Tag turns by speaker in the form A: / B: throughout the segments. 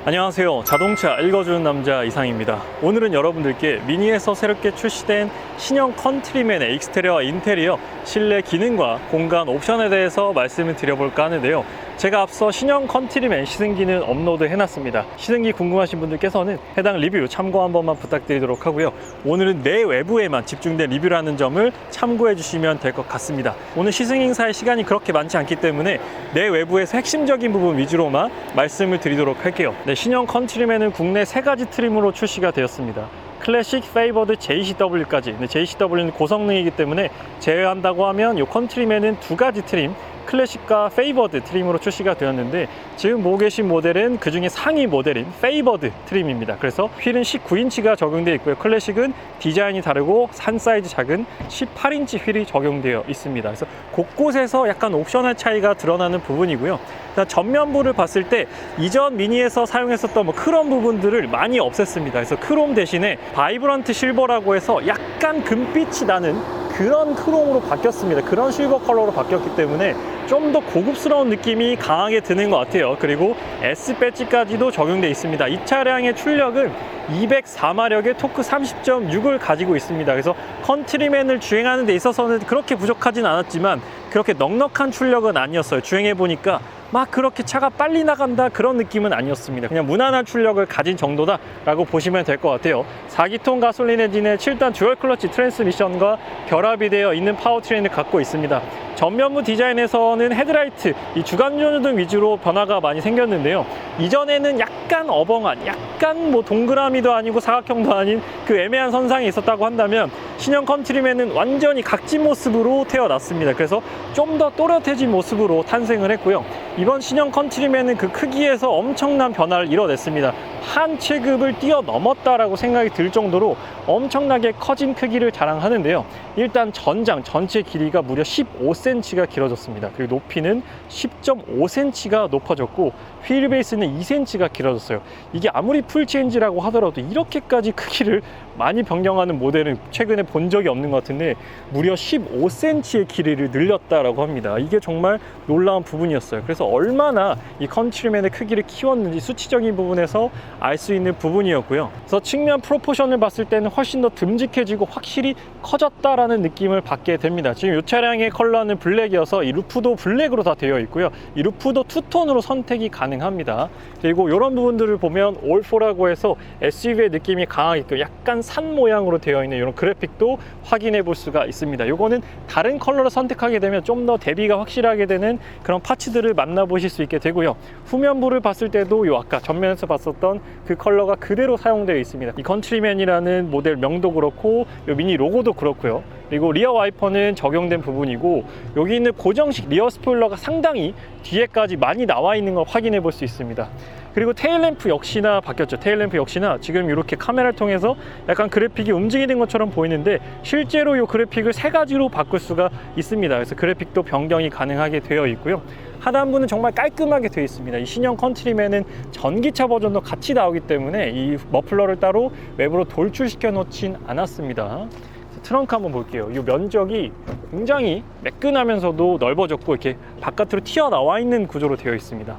A: 안녕하세요. 자동차 읽어주는 남자 이상입니다. 오늘은 여러분들께 미니에서 새롭게 출시된 신형 컨트리맨의 익스테리어와 인테리어, 실내 기능과 공간 옵션에 대해서 말씀을 드려볼까 하는데요. 제가 앞서 신형 컨트리맨 시승기는 업로드 해놨습니다. 시승기 궁금하신 분들께서는 해당 리뷰 참고 한 번만 부탁드리도록 하고요. 오늘은 내외부에만 집중된 리뷰라는 점을 참고해 주시면 될 것 같습니다. 오늘 시승 행사의 시간이 그렇게 많지 않기 때문에 내외부에서 핵심적인 부분 위주로만 말씀을 드리도록 할게요. 네, 신형 컨트리맨은 국내 3가지 트림으로 출시가 되었습니다. 클래식, 페이버드, JCW까지. JCW는 고성능이기 때문에 제외한다고 하면 이 컨트리맨은 2가지 트림, 클래식과 페이버드 트림으로 출시가 되었는데, 지금 보고 계신 모델은 그 중에 상위 모델인 페이버드 트림입니다. 그래서 휠은 19인치가 적용되어 있고요. 클래식은 디자인이 다르고 한 사이즈 작은 18인치 휠이 적용되어 있습니다. 그래서 곳곳에서 약간 옵셔널 차이가 드러나는 부분이고요. 전면부를 봤을 때 이전 미니에서 사용했었던 크롬 부분들을 많이 없앴습니다. 그래서 크롬 대신에 바이브런트 실버라고 해서 약간 금빛이 나는 그런 크롬으로 바뀌었습니다. 그런 실버 컬러로 바뀌었기 때문에 좀 더 고급스러운 느낌이 강하게 드는 것 같아요. 그리고 S 배지까지도 적용되어 있습니다. 이 차량의 출력은 204마력의 토크 30.6을 가지고 있습니다. 그래서 컨트리맨을 주행하는 데 있어서는 그렇게 부족하진 않았지만 그렇게 넉넉한 출력은 아니었어요. 주행해 보니까 막 그렇게 차가 빨리 나간다 그런 느낌은 아니었습니다. 그냥 무난한 출력을 가진 정도다 라고 보시면 될 것 같아요. 4기통 가솔린 엔진의 7단 듀얼 클러치 트랜스미션과 결합이 되어 있는 파워트레인을 갖고 있습니다. 전면부 디자인에서는 헤드라이트, 이 주간전등 위주로 변화가 많이 생겼는데요. 이전에는 약간 어벙한, 약간 동그라미도 아니고 사각형도 아닌 그 애매한 선상에 있었다고 한다면 신형 컨트리맨은 완전히 각진 모습으로 태어났습니다. 그래서 좀 더 또렷해진 모습으로 탄생을 했고요. 이번 신형 컨트리맨은 그 크기에서 엄청난 변화를 이뤄냈습니다. 한 체급을 뛰어넘었다라고 생각이 들 정도로 엄청나게 커진 크기를 자랑하는데요. 일단 전장 전체 길이가 무려 15cm가 길어졌습니다. 그리고 높이는 10.5cm가 높아졌고 휠 베이스는 2cm가 길어졌어요. 이게 아무리 풀체인지라고 하더라도 이렇게까지 크기를 많이 변경하는 모델은 최근에 본 적이 없는 것 같은데 무려 15cm의 길이를 늘렸다라고 합니다. 이게 정말 놀라운 부분이었어요. 그래서 얼마나 이 컨트리맨의 크기를 키웠는지 수치적인 부분에서 알 수 있는 부분이었고요. 그래서 측면 프로포션을 봤을 때는 훨씬 더 듬직해지고 확실히 커졌다라는 느낌을 받게 됩니다. 지금 이 차량의 컬러는 블랙이어서 이 루프도 블랙으로 다 되어 있고요. 이 루프도 투톤으로 선택이 가능합니다. 그리고 이런 부분들을 보면 올4라고 해서 SUV의 느낌이 강하게 약간 산 모양으로 되어 있는 이런 그래픽도 확인해 볼 수가 있습니다. 이거는 다른 컬러를 선택하게 되면 좀 더 대비가 확실하게 되는 그런 파츠들을 만나보실 수 있게 되고요. 후면부를 봤을 때도 요 아까 전면에서 봤었던 그 컬러가 그대로 사용되어 있습니다. 이 컨트리맨이라는 모델 명도 그렇고 요 미니 로고도 그렇고요. 그리고 리어 와이퍼는 적용된 부분이고 여기 있는 고정식 리어 스포일러가 상당히 뒤에까지 많이 나와 있는 걸 확인해 볼 수 있습니다. 그리고 테일램프 역시나 바뀌었죠. 테일램프 역시나 지금 이렇게 카메라를 통해서 약간 그래픽이 움직이는 것처럼 보이는데 실제로 이 그래픽을 3가지로 바꿀 수가 있습니다. 그래서 그래픽도 변경이 가능하게 되어 있고요. 하단부는 정말 깔끔하게 되어 있습니다. 이 신형 컨트리맨은 전기차 버전도 같이 나오기 때문에 이 머플러를 따로 외부로 돌출시켜 놓진 않았습니다. 트렁크 한번 볼게요. 이 면적이 굉장히 매끈하면서도 넓어졌고 이렇게 바깥으로 튀어나와 있는 구조로 되어 있습니다.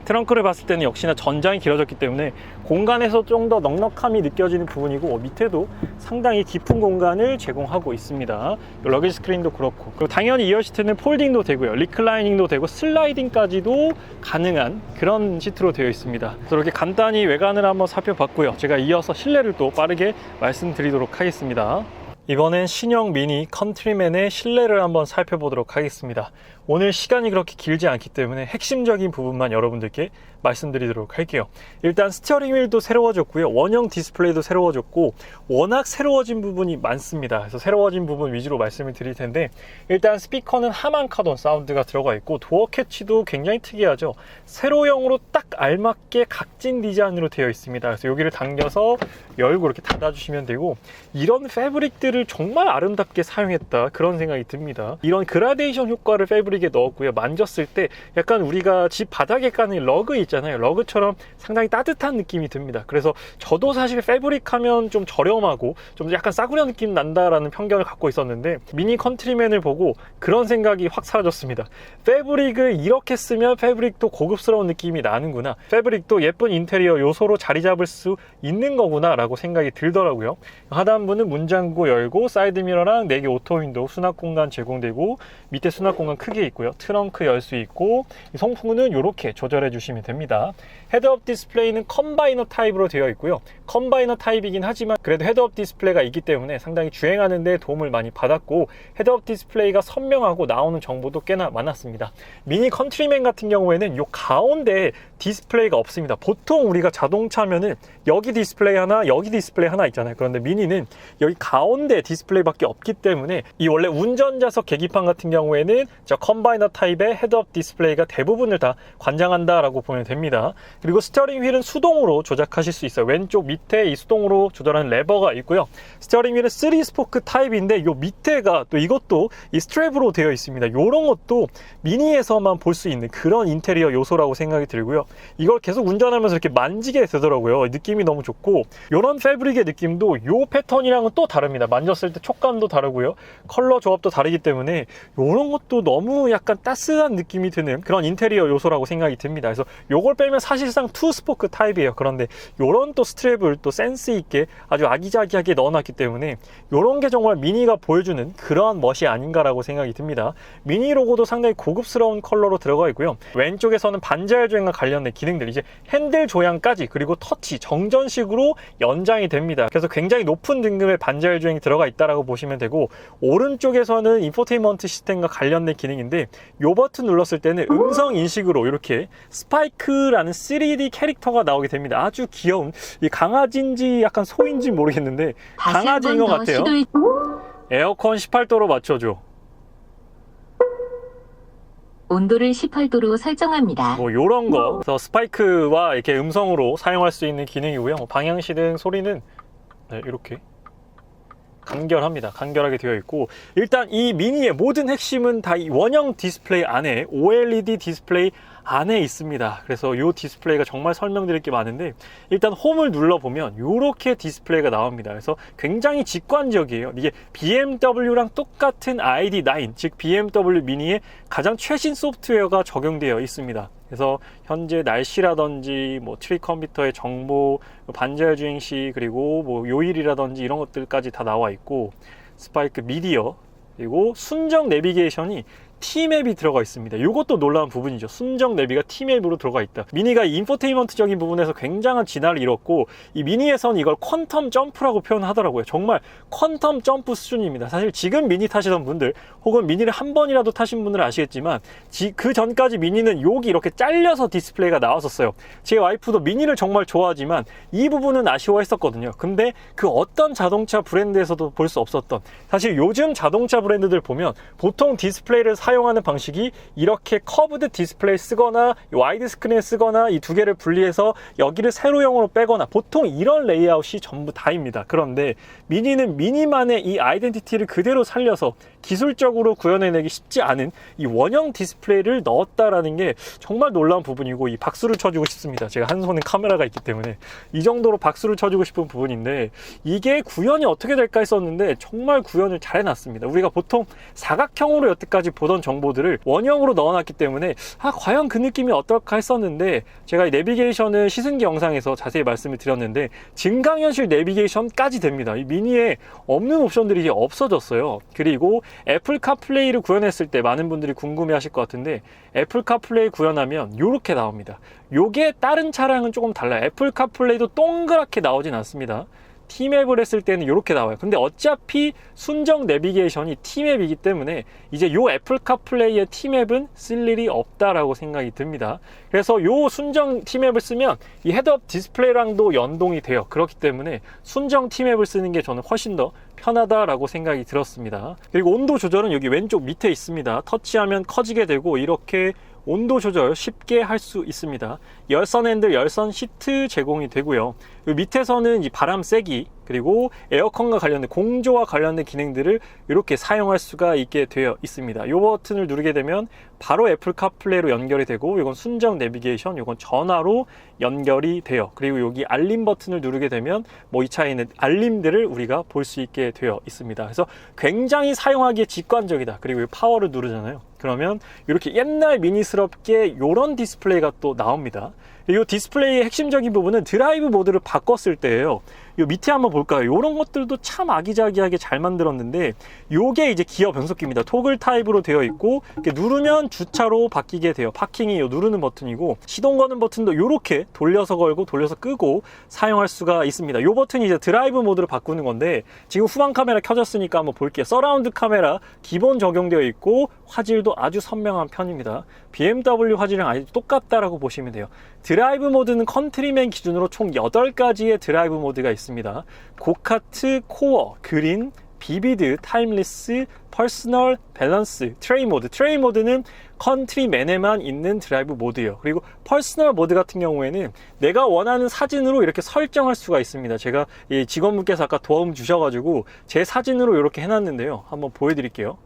A: 트렁크를 봤을 때는 역시나 전장이 길어졌기 때문에 공간에서 좀 더 넉넉함이 느껴지는 부분이고 밑에도 상당히 깊은 공간을 제공하고 있습니다. 러기지 스크린도 그렇고 그리고 당연히 이어 시트는 폴딩도 되고요. 리클라이닝도 되고 슬라이딩까지도 가능한 그런 시트로 되어 있습니다. 그래서 이렇게 간단히 외관을 한번 살펴봤고요. 제가 이어서 실내를 또 빠르게 말씀드리도록 하겠습니다. 이번엔 신형 미니 컨트리맨의 실내를 한번 살펴보도록 하겠습니다. 오늘 시간이 그렇게 길지 않기 때문에 핵심적인 부분만 여러분들께 말씀드리도록 할게요. 일단 스티어링 휠도 새로워졌고요. 원형 디스플레이도 새로워졌고 워낙 새로워진 부분이 많습니다. 그래서 새로워진 부분 위주로 말씀을 드릴 텐데 일단 스피커는 하만 카돈 사운드가 들어가 있고 도어 캐치도 굉장히 특이하죠. 세로형으로 딱 알맞게 각진 디자인으로 되어 있습니다. 그래서 여기를 당겨서 열고 이렇게 닫아주시면 되고 이런 패브릭들을 정말 아름답게 사용했다 그런 생각이 듭니다. 이런 그라데이션 효과를 패브릭에 넣었고요. 만졌을 때 약간 우리가 집 바닥에 까는 러그 있잖아요. 러그처럼 상당히 따뜻한 느낌이 듭니다. 그래서 저도 사실 패브릭 하면 좀 저렴하고 좀 약간 싸구려 느낌 난다라는 편견을 갖고 있었는데 미니 컨트리맨을 보고 그런 생각이 확 사라졌습니다. 패브릭을 이렇게 쓰면 패브릭도 고급스러운 느낌이 나는구나, 패브릭도 예쁜 인테리어 요소로 자리 잡을 수 있는 거구나 라고 생각이 들더라고요. 하단부는 문잠구 열고 사이드 미러랑 4개 오토 윈도우 수납 공간 제공되고 밑에 수납 공간 크게 있고요. 트렁크 열 수 있고 송풍구는 이렇게 조절해 주시면 됩니다. 헤드업 디스플레이는 컴바이너 타입으로 되어 있고요. 컴바이너 타입이긴 하지만 그래도 헤드업 디스플레이가 있기 때문에 상당히 주행하는 데 도움을 많이 받았고 헤드업 디스플레이가 선명하고 나오는 정보도 꽤나 많았습니다. 미니 컨트리맨 같은 경우에는 이 가운데 디스플레이가 없습니다. 보통 우리가 자동차면은 여기 디스플레이 하나 여기 디스플레이 하나 있잖아요. 그런데 미니는 여기 가운데 디스플레이밖에 없기 때문에 이 원래 운전자석 계기판 같은 경우에는 저 컴바이너 타입의 헤드업 디스플레이가 대부분을 다 관장한다 라고 보면 됩니다. 그리고 스티어링 휠은 수동으로 조작하실 수 있어요. 왼쪽 밑에 이 수동으로 조절하는 레버가 있고요. 스티어링 휠은 3스포크 타입인데 이 밑에가 또 이것도 이 스트랩으로 되어 있습니다. 이런 것도 미니에서만 볼 수 있는 그런 인테리어 요소라고 생각이 들고요. 이걸 계속 운전하면서 이렇게 만지게 되더라고요. 느낌이 너무 좋고 이런 패브릭의 느낌도 이 패턴이랑은 또 다릅니다. 만졌을 때 촉감도 다르고요. 컬러 조합도 다르기 때문에 이런 것도 너무 약간 따스한 느낌이 드는 그런 인테리어 요소라고 생각이 듭니다. 그래서 이걸 빼면 사실상 2스포크 타입이에요. 그런데 이런 또 스트랩을 또 센스 있게 아주 아기자기하게 넣어놨기 때문에 이런 게 정말 미니가 보여주는 그러한 멋이 아닌가라고 생각이 듭니다. 미니 로고도 상당히 고급스러운 컬러로 들어가 있고요. 왼쪽에서는 반자율 주행과 관련된 기능들, 이제 핸들 조향까지 그리고 터치 정전식으로 연장이 됩니다. 그래서 굉장히 높은 등급의 반자율 주행이 들어가 있다라고 보시면 되고 오른쪽에서는 인포테인먼트 시스템과 관련된 기능인데 이 버튼 눌렀을 때는 음성 인식으로 이렇게 스파이크라는 3D 캐릭터가 나오게 됩니다. 아주 귀여운 이 강아지인지 약간 소인지 모르겠는데 강아지인 것 같아요. 에어컨 18도로 맞춰줘.
B: 온도를 18도로 설정합니다.
A: 뭐 요런 거. 그래서 스파이크와 이렇게 음성으로 사용할 수 있는 기능이고요. 방향시등 소리는 네, 이렇게 간결합니다. 간결하게 되어 있고 일단 이 미니의 모든 핵심은 다 이 원형 디스플레이 안에 OLED 디스플레이 안에 있습니다. 그래서 이 디스플레이가 정말 설명드릴 게 많은데 일단 홈을 눌러보면 이렇게 디스플레이가 나옵니다. 그래서 굉장히 직관적이에요. 이게 BMW랑 똑같은 ID9, 즉 BMW 미니의 가장 최신 소프트웨어가 적용되어 있습니다. 그래서 현재 날씨라든지 뭐 트립 컴퓨터의 정보, 반자율 주행 시 그리고 뭐 요일이라든지 이런 것들까지 다 나와 있고 스파이크 미디어 그리고 순정 내비게이션이 T맵이 들어가 있습니다. 이것도 놀라운 부분이죠. 순정 내비가 T맵으로 들어가 있다. 미니가 이 인포테인먼트적인 부분에서 굉장한 진화를 이뤘고 이 미니에서는 이걸 퀀텀 점프라고 표현하더라고요. 정말 퀀텀 점프 수준입니다. 사실 지금 미니 타시던 분들 혹은 미니를 한 번이라도 타신 분들은 아시겠지만 그 전까지 미니는 여기 이렇게 잘려서 디스플레이가 나왔었어요. 제 와이프도 미니를 정말 좋아하지만 이 부분은 아쉬워했었거든요. 근데 그 어떤 자동차 브랜드에서도 볼 수 없었던, 사실 요즘 자동차 브랜드들 보면 보통 디스플레이를 사용하는 방식이 이렇게 커브드 디스플레이 쓰거나 와이드 스크린 쓰거나 이 두 개를 분리해서 여기를 세로형으로 빼거나 보통 이런 레이아웃이 전부 다입니다. 그런데 미니는 미니만의 이 아이덴티티를 그대로 살려서 기술적으로 구현해내기 쉽지 않은 이 원형 디스플레이를 넣었다라는 게 정말 놀라운 부분이고 이 박수를 쳐주고 싶습니다. 제가 한 손에 카메라가 있기 때문에 이 정도로 박수를 쳐주고 싶은 부분인데 이게 구현이 어떻게 될까 했었는데 정말 구현을 잘 해놨습니다. 우리가 보통 사각형으로 여태까지 보던 정보들을 원형으로 넣어놨기 때문에 과연 그 느낌이 어떨까 했었는데 제가 이 내비게이션을 시승기 영상에서 자세히 말씀을 드렸는데 증강현실 내비게이션까지 됩니다. 이 미니에 없는 옵션들이 이제 없어졌어요. 그리고 애플 카플레이를 구현했을 때 많은 분들이 궁금해 하실 것 같은데 애플 카플레이 구현하면 이렇게 나옵니다. 요게 다른 차량은 조금 달라요. 애플 카플레이도 동그랗게 나오진 않습니다. T맵을 했을 때는 이렇게 나와요. 근데 어차피 순정 내비게이션이 T맵이기 때문에 이제 요 애플 카플레이의 T맵은 쓸 일이 없다라고 생각이 듭니다. 그래서 요 순정 T맵을 쓰면 이 헤드업 디스플레이랑도 연동이 돼요. 그렇기 때문에 순정 T맵을 쓰는 게 저는 훨씬 더 편하다라고 생각이 들었습니다. 그리고 온도 조절은 여기 왼쪽 밑에 있습니다. 터치하면 커지게 되고 이렇게 온도 조절 쉽게 할 수 있습니다. 열선 핸들, 열선 시트 제공이 되고요. 그 밑에서는 이 바람 쐬기 그리고 에어컨과 관련된 공조와 관련된 기능들을 이렇게 사용할 수가 있게 되어 있습니다. 이 버튼을 누르게 되면 바로 애플 카플레이로 연결이 되고, 이건 순정 내비게이션, 이건 전화로 연결이 돼요. 그리고 여기 알림 버튼을 누르게 되면 뭐 이 차에 있는 알림들을 우리가 볼 수 있게 되어 있습니다. 그래서 굉장히 사용하기에 직관적이다. 그리고 이 파워를 누르잖아요. 그러면 이렇게 옛날 미니스럽게 이런 디스플레이가 또 나옵니다. 이 디스플레이의 핵심적인 부분은 드라이브 모드를 바꿨을 때예요. 이 밑에 한번 볼까요? 이런 것들도 참 아기자기하게 잘 만들었는데, 요게 이제 기어 변속기입니다. 토글 타입으로 되어 있고, 이렇게 누르면 주차로 바뀌게 돼요. 파킹이 이 누르는 버튼이고, 시동 거는 버튼도 이렇게 돌려서 걸고 돌려서 끄고 사용할 수가 있습니다. 이 버튼이 이제 드라이브 모드로 바꾸는 건데, 지금 후방 카메라 켜졌으니까 한번 볼게요. 서라운드 카메라 기본 적용되어 있고, 화질도 아주 선명한 편입니다. BMW 화질이랑 아주 똑같다라고 보시면 돼요. 드라이브 모드는 컨트리맨 기준으로 총 8가지의 드라이브 모드가 있습니다. 고카트, 코어, 그린, 비비드, 타임리스, 퍼스널, 밸런스, 트레이 모드. 트레이 모드는 컨트리맨에만 있는 드라이브 모드예요. 그리고 퍼스널 모드 같은 경우에는 내가 원하는 사진으로 이렇게 설정할 수가 있습니다. 제가 이 직원분께서 아까 도움 주셔가지고 제 사진으로 이렇게 해놨는데요. 한번 보여드릴게요.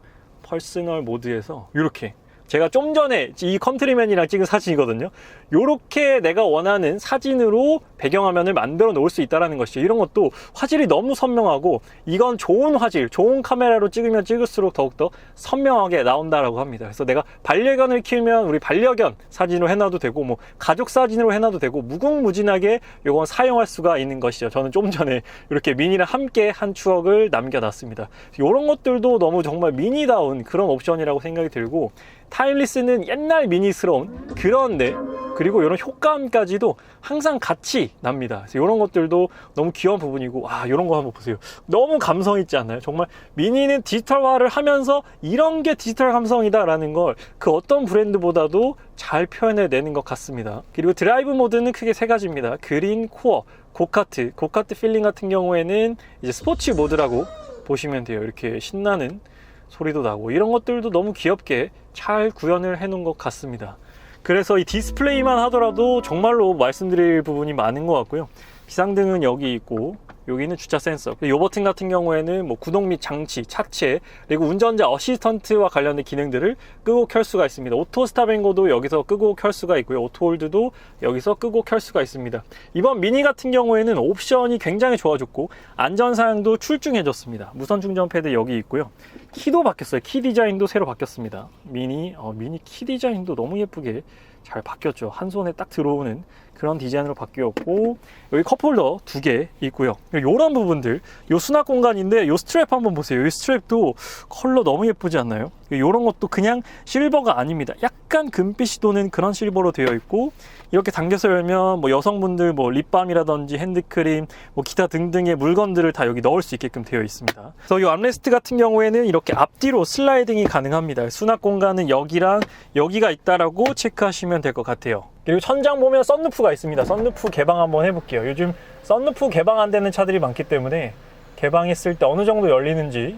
A: 퍼스널 모드에서 이렇게, 제가 좀 전에 이 컨트리맨이랑 찍은 사진이거든요. 이렇게 내가 원하는 사진으로 배경화면을 만들어 놓을 수 있다는 것이죠. 이런 것도 화질이 너무 선명하고, 이건 좋은 화질, 좋은 카메라로 찍으면 찍을수록 더욱더 선명하게 나온다라고 합니다. 그래서 내가 반려견을 키우면 우리 반려견 사진으로 해놔도 되고, 뭐 가족 사진으로 해놔도 되고, 무궁무진하게 이건 사용할 수가 있는 것이죠. 저는 좀 전에 이렇게 미니랑 함께 한 추억을 남겨놨습니다. 이런 것들도 너무 정말 미니다운 그런 옵션이라고 생각이 들고, 타임리스는 옛날 미니스러운 그런데, 그리고 이런 효과음까지도 항상 같이 납니다. 그래서 이런 것들도 너무 귀여운 부분이고, 이런 거 한번 보세요. 너무 감성 있지 않나요? 정말 미니는 디지털화를 하면서 이런 게 디지털 감성이다라는 걸 그 어떤 브랜드보다도 잘 표현해내는 것 같습니다. 그리고 드라이브 모드는 크게 3가지입니다. 그린, 코어, 고카트. 고카트 필링 같은 경우에는 이제 스포츠 모드라고 보시면 돼요. 이렇게 신나는 소리도 나고, 이런 것들도 너무 귀엽게 잘 구현을 해 놓은 것 같습니다. 그래서 이 디스플레이만 하더라도 정말로 말씀드릴 부분이 많은 것 같고요. 비상등은 여기 있고, 여기는 주차 센서, 이 버튼 같은 경우에는 뭐 구동 및 장치, 차체, 그리고 운전자 어시스턴트와 관련된 기능들을 끄고 켤 수가 있습니다. 오토 스탑앤고도 여기서 끄고 켤 수가 있고요. 오토 홀드도 여기서 끄고 켤 수가 있습니다. 이번 미니 같은 경우에는 옵션이 굉장히 좋아졌고, 안전사양도 출중해졌습니다. 무선 충전 패드 여기 있고요. 키도 바뀌었어요. 키 디자인도 새로 바뀌었습니다. 미니 키 디자인도 너무 예쁘게 잘 바뀌었죠. 한 손에 딱 들어오는 그런 디자인으로 바뀌었고, 여기 컵홀더 2개 있고요. 이런 부분들, 요 수납 공간인데, 요 스트랩 한번 보세요. 이 스트랩도 컬러 너무 예쁘지 않나요? 이런 것도 그냥 실버가 아닙니다. 약간 금빛이 도는 그런 실버로 되어 있고, 이렇게 당겨서 열면 뭐 여성분들 뭐 립밤이라든지 핸드크림, 뭐 기타 등등의 물건들을 다 여기 넣을 수 있게끔 되어 있습니다. 그래서 이 암레스트 같은 경우에는 이렇게 앞뒤로 슬라이딩이 가능합니다. 수납 공간은 여기랑 여기가 있다라고 체크하시면 될 것 같아요. 그리고 천장 보면 썬루프가 있습니다. 썬루프 개방 한번 해볼게요. 요즘 썬루프 개방 안 되는 차들이 많기 때문에 개방했을 때 어느 정도 열리는지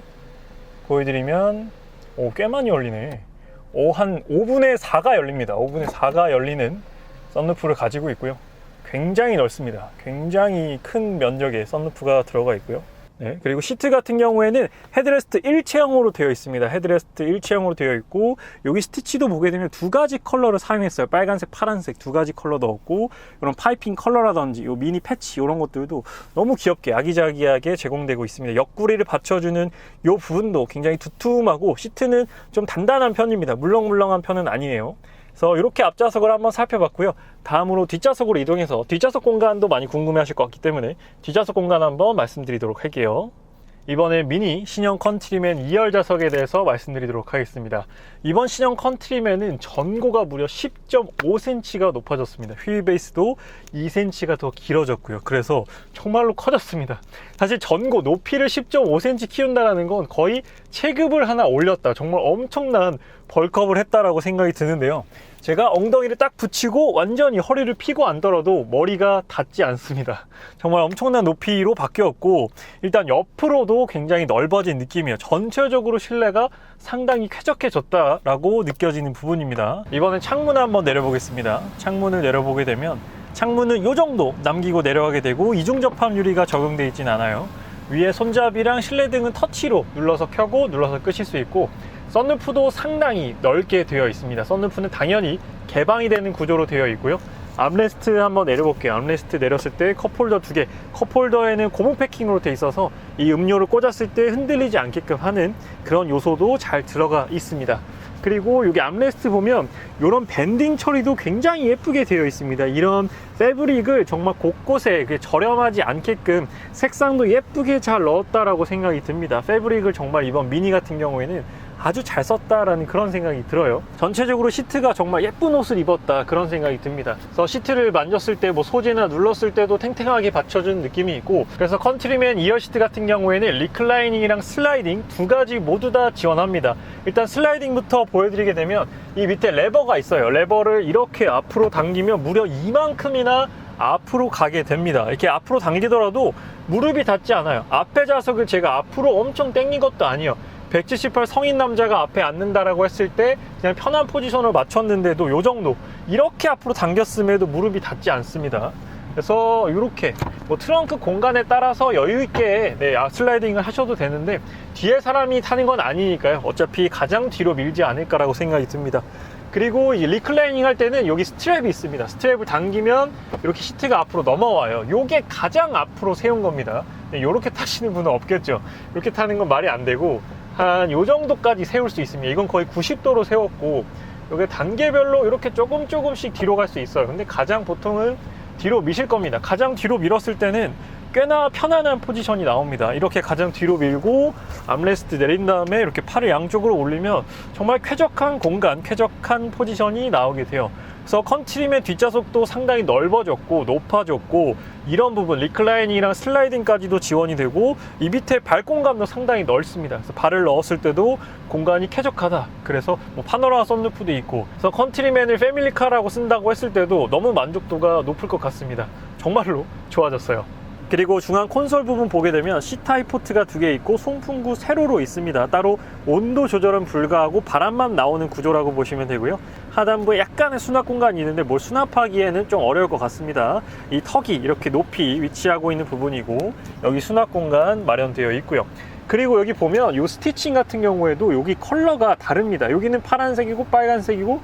A: 보여드리면, 꽤 많이 열리네. 한 5분의 4가 열립니다. 5분의 4가 열리는 썬루프를 가지고 있고요. 굉장히 넓습니다. 굉장히 큰 면적의 썬루프가 들어가 있고요. 네, 그리고 시트 같은 경우에는 헤드레스트 일체형으로 되어 있습니다. 헤드레스트 일체형으로 되어 있고, 여기 스티치도 보게 되면 2가지 컬러를 사용했어요. 빨간색, 파란색 2가지 컬러 넣었고, 이런 파이핑 컬러라든지 요 미니 패치 이런 것들도 너무 귀엽게 아기자기하게 제공되고 있습니다. 옆구리를 받쳐주는 요 부분도 굉장히 두툼하고, 시트는 좀 단단한 편입니다. 물렁물렁한 편은 아니에요. 그래서 이렇게 앞좌석을 한번 살펴봤고요. 다음으로 뒷좌석으로 이동해서 뒷좌석 공간도 많이 궁금해하실 것 같기 때문에 뒷좌석 공간 한번 말씀드리도록 할게요. 이번에 미니 신형 컨트리맨 2열 좌석에 대해서 말씀드리도록 하겠습니다. 이번 신형 컨트리맨은 전고가 무려 10.5cm가 높아졌습니다. 휠 베이스도 2cm가 더 길어졌고요. 그래서 정말로 커졌습니다. 사실 전고 높이를 10.5cm 키운다는 건 거의 체급을 하나 올렸다, 정말 엄청난 벌크업을 했다라고 생각이 드는데요. 제가 엉덩이를 딱 붙이고 완전히 허리를 피고 앉더라도 머리가 닿지 않습니다. 정말 엄청난 높이로 바뀌었고, 일단 옆으로도 굉장히 넓어진 느낌이에요. 전체적으로 실내가 상당히 쾌적해졌다라고 느껴지는 부분입니다. 이번엔 창문을 한번 내려보겠습니다. 창문을 내려보게 되면 창문은 이 정도 남기고 내려가게 되고 이중 접합 유리가 적용되어 있진 않아요. 위에 손잡이랑 실내 등은 터치로 눌러서 켜고 눌러서 끄실 수 있고, 썬루프도 상당히 넓게 되어 있습니다. 썬루프는 당연히 개방이 되는 구조로 되어 있고요. 암레스트 한번 내려볼게요. 암레스트 내렸을 때 컵홀더 2개, 컵홀더에는 고무 패킹으로 되어 있어서 이 음료를 꽂았을 때 흔들리지 않게끔 하는 그런 요소도 잘 들어가 있습니다. 그리고 여기 암레스트 보면 이런 밴딩 처리도 굉장히 예쁘게 되어 있습니다. 이런 패브릭을 정말 곳곳에 저렴하지 않게끔 색상도 예쁘게 잘 넣었다라고 생각이 듭니다. 패브릭을 정말 이번 미니 같은 경우에는 아주 잘 썼다라는 그런 생각이 들어요. 전체적으로 시트가 정말 예쁜 옷을 입었다, 그런 생각이 듭니다. 그래서 시트를 만졌을 때 뭐 소재나 눌렀을 때도 탱탱하게 받쳐준 느낌이 있고, 그래서 컨트리맨 2열 시트 같은 경우에는 리클라이닝이랑 슬라이딩 두 가지 모두 다 지원합니다. 일단 슬라이딩부터 보여드리게 되면 이 밑에 레버가 있어요. 레버를 이렇게 앞으로 당기면 무려 이만큼이나 앞으로 가게 됩니다. 이렇게 앞으로 당기더라도 무릎이 닿지 않아요. 앞에 좌석을 제가 앞으로 엄청 당긴 것도 아니에요. 178 성인 남자가 앞에 앉는다라고 했을 때 그냥 편한 포지션을 맞췄는데도 요 정도, 이렇게 앞으로 당겼음에도 무릎이 닿지 않습니다. 그래서 이렇게 뭐 트렁크 공간에 따라서 여유 있게 슬라이딩을 하셔도 되는데, 뒤에 사람이 타는 건 아니니까요. 어차피 가장 뒤로 밀지 않을까라고 생각이 듭니다. 그리고 이 리클라이닝 할 때는 여기 스트랩이 있습니다. 스트랩을 당기면 이렇게 시트가 앞으로 넘어와요. 요게 가장 앞으로 세운 겁니다. 이렇게 타시는 분은 없겠죠. 이렇게 타는 건 말이 안 되고, 한 요 정도까지 세울 수 있습니다. 이건 거의 90도로 세웠고, 이게 단계별로 이렇게 조금씩 뒤로 갈 수 있어요. 근데 가장 보통은 뒤로 미실 겁니다. 가장 뒤로 밀었을 때는 꽤나 편안한 포지션이 나옵니다. 이렇게 가장 뒤로 밀고 암레스트 내린 다음에 이렇게 팔을 양쪽으로 올리면 정말 쾌적한 공간, 쾌적한 포지션이 나오게 돼요. 그래서 컨트리맨 뒷좌석도 상당히 넓어졌고 높아졌고, 이런 부분 리클라이닝이랑 슬라이딩까지도 지원이 되고, 이 밑에 발 공간도 상당히 넓습니다. 그래서 발을 넣었을 때도 공간이 쾌적하다. 그래서 뭐 파노라마 썬루프도 있고, 그래서 컨트리맨을 패밀리카라고 쓴다고 했을 때도 너무 만족도가 높을 것 같습니다. 정말로 좋아졌어요. 그리고 중앙 콘솔 부분 보게 되면 C타입 포트가 2개 있고 송풍구 세로로 있습니다. 따로 온도 조절은 불가하고 바람만 나오는 구조라고 보시면 되고요. 하단부에 약간의 수납 공간이 있는데 뭘 수납하기에는 좀 어려울 것 같습니다. 이 턱이 이렇게 높이 위치하고 있는 부분이고, 여기 수납 공간 마련되어 있고요. 그리고 여기 보면 이 스티칭 같은 경우에도 여기 컬러가 다릅니다. 여기는 파란색이고 빨간색이고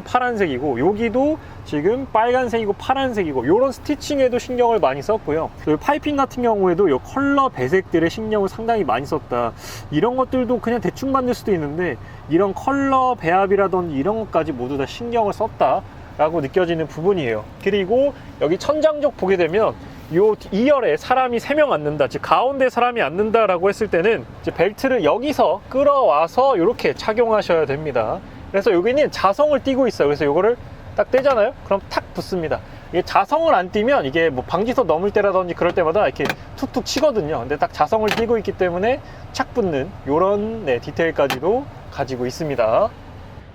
A: 파란색이고, 여기도 지금 빨간색이고 파란색이고, 이런 스티칭에도 신경을 많이 썼고요. 또 파이핑 같은 경우에도 이 컬러 배색들의 신경을 상당히 많이 썼다. 이런 것들도 그냥 대충 만들 수도 있는데, 이런 컬러 배합이라든지 이런 것까지 모두 다 신경을 썼다 라고 느껴지는 부분이에요. 그리고 여기 천장쪽 보게 되면 요 2열에 사람이 3명 앉는다, 즉 가운데 사람이 앉는다 라고 했을 때는 이제 벨트를 여기서 끌어와서 이렇게 착용하셔야 됩니다. 그래서 여기는 자성을 띄고 있어요. 그래서 이거를 딱 떼잖아요. 그럼 탁 붙습니다. 이게 자성을 안 띄면 이게 뭐 방지턱 넘을 때라든지 그럴 때마다 이렇게 툭툭 치거든요. 근데 딱 자성을 띄고 있기 때문에 착 붙는 이런 디테일까지도 가지고 있습니다.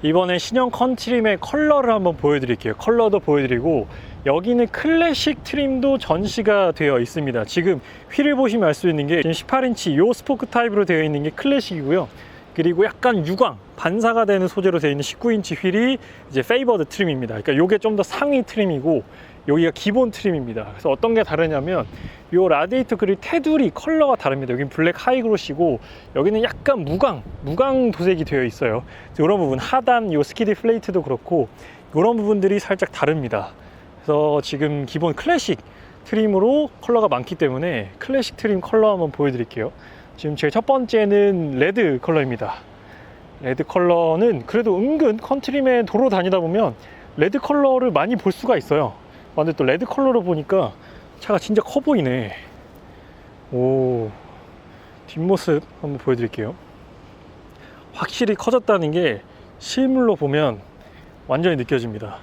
A: 이번에 신형 컨트리맨 컬러를 한번 보여드릴게요. 컬러도 보여드리고, 여기는 클래식 트림도 전시가 되어 있습니다. 지금 휠을 보시면 알 수 있는 게 18인치 요 스포크 타입으로 되어 있는 게 클래식이고요. 그리고 약간 유광 반사가 되는 소재로 되어 있는 19인치 휠이 이제 페이버드 트림입니다. 그러니까 요게 좀 더 상위 트림이고, 여기가 기본 트림입니다. 그래서 어떤 게 다르냐면 요 라디에이터 그릴 테두리 컬러가 다릅니다. 여기는 블랙 하이그로시고, 여기는 약간 무광 도색이 되어 있어요. 이런 부분, 하단 요 스키드 플레이트도 그렇고 이런 부분들이 살짝 다릅니다. 그래서 지금 기본 클래식 트림으로 컬러가 많기 때문에 클래식 트림 컬러 한번 보여드릴게요. 지금 제일 첫 번째는 레드 컬러입니다. 레드 컬러는 그래도 은근 컨트리맨 도로 다니다 보면 레드 컬러를 많이 볼 수가 있어요. 근데 또 레드 컬러로 보니까 차가 진짜 커 보이네. 오, 뒷모습 한번 보여드릴게요. 확실히 커졌다는 게 실물로 보면 완전히 느껴집니다.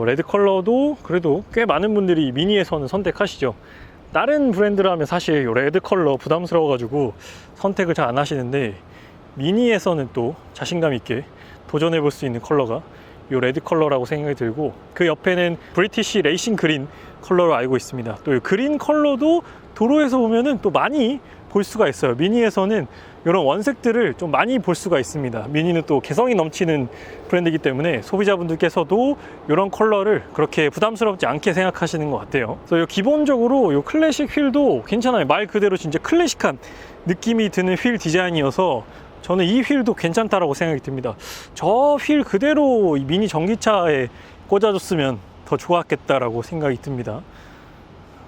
A: 레드 컬러도 그래도 꽤 많은 분들이 미니에서는 선택하시죠. 다른 브랜드라면 사실 레드 컬러 부담스러워 가지고 선택을 잘 안 하시는데, 미니에서는 또 자신감 있게 도전해 볼 수 있는 컬러가 이 레드 컬러라고 생각이 들고, 그 옆에는 브리티시 레이싱 그린 컬러로 알고 있습니다. 또 이 그린 컬러도 도로에서 보면은 또 많이 볼 수가 있어요. 미니에서는 이런 원색들을 좀 많이 볼 수가 있습니다. 미니는 또 개성이 넘치는 브랜드이기 때문에 소비자분들께서도 이런 컬러를 그렇게 부담스럽지 않게 생각하시는 것 같아요. 그래서 기본적으로 이 클래식 휠도 괜찮아요. 말 그대로 진짜 클래식한 느낌이 드는 휠 디자인이어서 저는 이 휠도 괜찮다라고 생각이 듭니다. 저 휠 그대로 이 미니 전기차에 꽂아줬으면 더 좋았겠다라고 생각이 듭니다.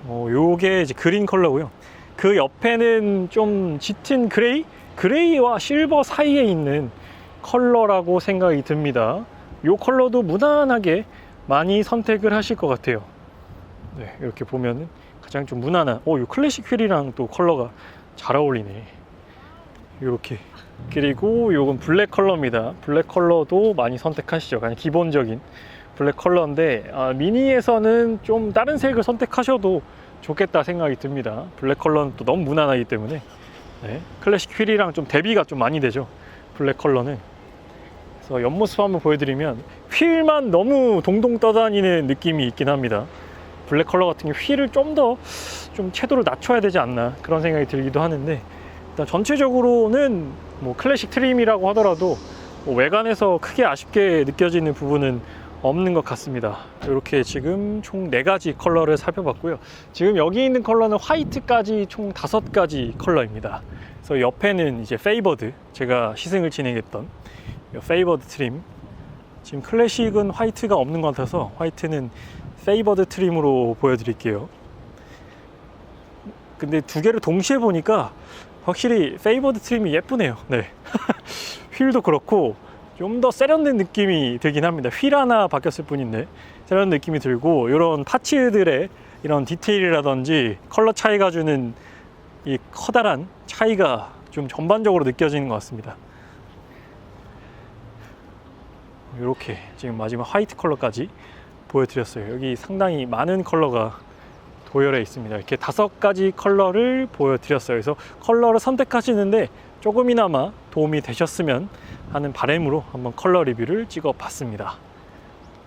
A: 요게 이제 그린 컬러고요. 그 옆에는 좀 짙은 그레이와 실버 사이에 있는 컬러라고 생각이 듭니다. 요 컬러도 무난하게 많이 선택을 하실 것 같아요. 네, 이렇게 보면은 가장 좀 무난한, 요 클래식 휠이랑 또 컬러가 잘 어울리네. 이렇게. 그리고 요건 블랙 컬러입니다. 블랙 컬러도 많이 선택하시죠. 그냥 기본적인 블랙 컬러인데 미니에서는 좀 다른 색을 선택하셔도 좋겠다 생각이 듭니다. 블랙 컬러는 또 너무 무난하기 때문에 네, 클래식 휠이랑 좀 대비가 좀 많이 되죠. 블랙 컬러는. 그래서 옆모습 한번 보여드리면 휠만 너무 동동 떠다니는 느낌이 있긴 합니다. 블랙 컬러 같은 게 휠을 좀 더 좀 채도를 낮춰야 되지 않나 그런 생각이 들기도 하는데, 일단 전체적으로는 뭐 클래식 트림이라고 하더라도 뭐 외관에서 크게 아쉽게 느껴지는 부분은 없는 것 같습니다. 이렇게 지금 총 4가지 컬러를 살펴봤고요. 지금 여기 있는 컬러는 화이트까지 총 5가지 컬러입니다. 그래서 옆에는 이제 페이버드, 제가 시승을 진행했던 페이버드 트림. 지금 클래식은 화이트가 없는 것 같아서 화이트는 페이버드 트림으로 보여드릴게요. 근데 두 개를 동시에 보니까 확실히 페이버드 트림이 예쁘네요. 네. 휠도 그렇고 좀 더 세련된 느낌이 들긴 합니다. 휠 하나 바뀌었을 뿐인데 세련된 느낌이 들고, 이런 파츠들의 이런 디테일이라든지 컬러 차이가 주는 이 커다란 차이가 좀 전반적으로 느껴지는 것 같습니다. 이렇게 지금 마지막 화이트 컬러까지 보여드렸어요. 여기 상당히 많은 컬러가 도열해 있습니다. 이렇게 5가지 컬러를 보여드렸어요. 그래서 컬러를 선택하시는데 조금이나마 도움이 되셨으면 하는 바람으로 한번 컬러 리뷰를 찍어 봤습니다.